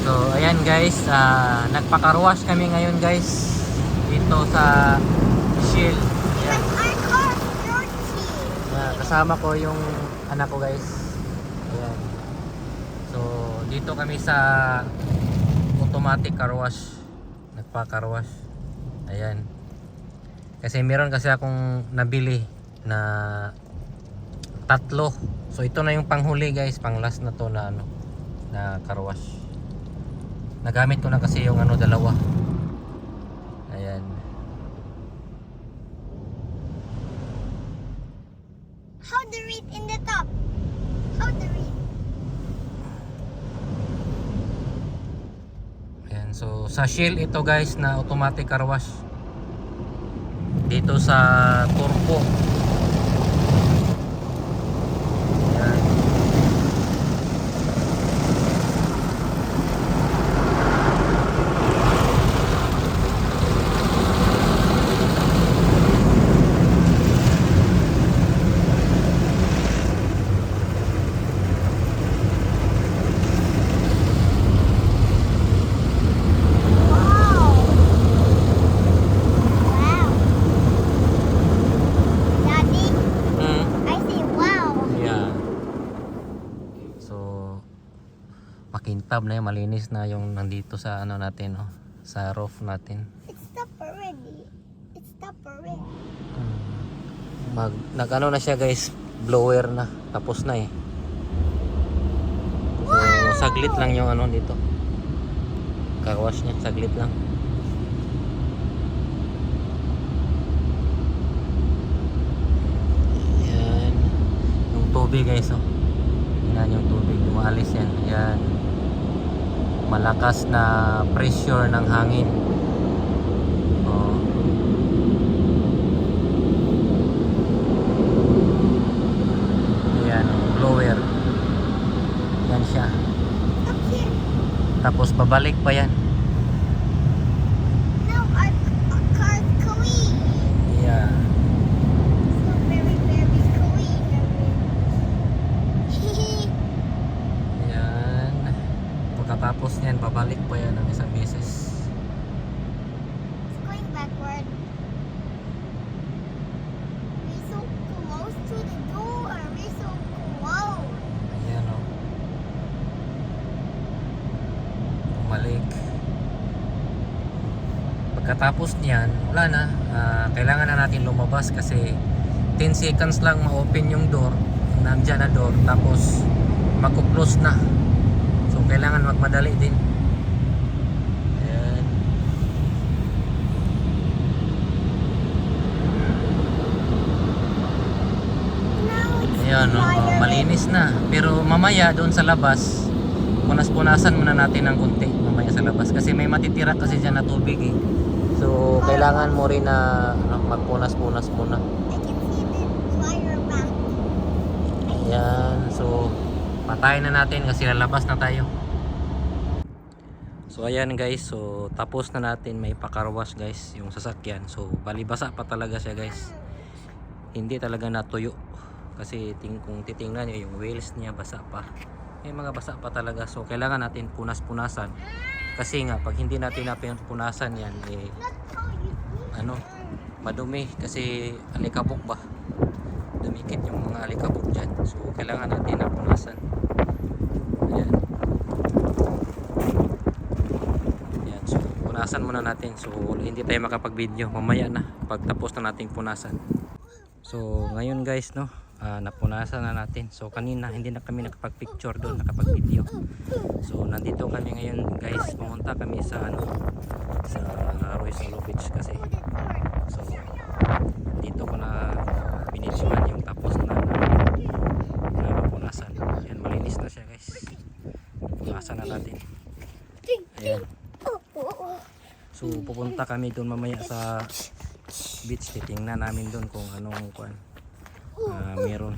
So ayan guys, nagpaka-wash kami ngayon guys dito sa Shell. Ayan. Kasama ko yung anak ko guys. Ayan. So dito kami sa automatic car wash. Nagpa-car wash. Ayan. Kasi meron kasi akong nabili na tatlo. So ito na yung panghuli guys, pang last na to na ano, na car wash. Nagamit ko na kasi yung ano, dalawa. Ayan. How to read in the top? How to read? Ayan, so sa Shell ito guys na automatic car wash. Dito sa Turbo. Ayan. Wow! Wow! Daddy, I say wow. Yeah. So makintab na yung malinis na yung nandito sa ano natin, oh, sa roof natin. It's stop already. It's stop already. Nag-ano na siya guys, blower na, tapos na eh. So saglit lang yung ano dito, car wash niya, saglit lang. Yan yung tubig guys, oh. Yan yung tubig, umalis yan. Yan, malakas na pressure ng hangin. Oh. Ayan, blower. Yan siya. Up here. Tapos babalik pa yan. Now our car's clean. Yeah. So very, very clean. Yan. Pagkatapos niyan, babalik pa yan ng isang beses. It's going backward. We're so close to the door. We're so close. Ayan, o. Bumalik. Pagkatapos niyan, wala na. Kailangan na natin lumabas kasi 10 seconds lang ma-open yung door. Nandiyan na door. Tapos mag-close na. So kailangan magmadali din. Ayan. Now it's Ayan, no? Malinis na. Pero mamaya doon sa labas, punas-punasan muna natin ng konti mamaya sa labas. Kasi may matitira kasi dyan na tubig eh. So kailangan mo rin na magpunas-punas muna. I can see the fire back. Ayan. So patayin na natin kasi lalabas na tayo. So ayan guys. So tapos na natin may pa-car wash guys yung sasakyan. So balibasa pa talaga siya guys. Hindi talaga natuyo. Kasi kung titingnan nyo yung wheels niya basa pa. May mga basa pa talaga. So kailangan natin punas-punasan. Kasi nga pag hindi natin punasan yan eh, ano, madumi kasi alikabok ba. Dumikit yung mga alikabok dyan. So kailangan natin na punasan. Ayan. Ayan. So punasan muna natin. So hindi tayo makapag-video. Mamaya na pagtapos na nating punasan. So ngayon guys, no, napunasan na natin. So kanina hindi na kami nakapag-picture doon, nakapag-video. So nandito kami ngayon guys. Pumunta kami sa ano, sa Arroyo Beach kasi. So dito ko na pinidyoan yung tapos na punasan. Ayan, malinis na siya guys. Punasan na natin. Ayan. So pupunta kami doon mamaya sa beach. Titingnan namin doon kung anong meron.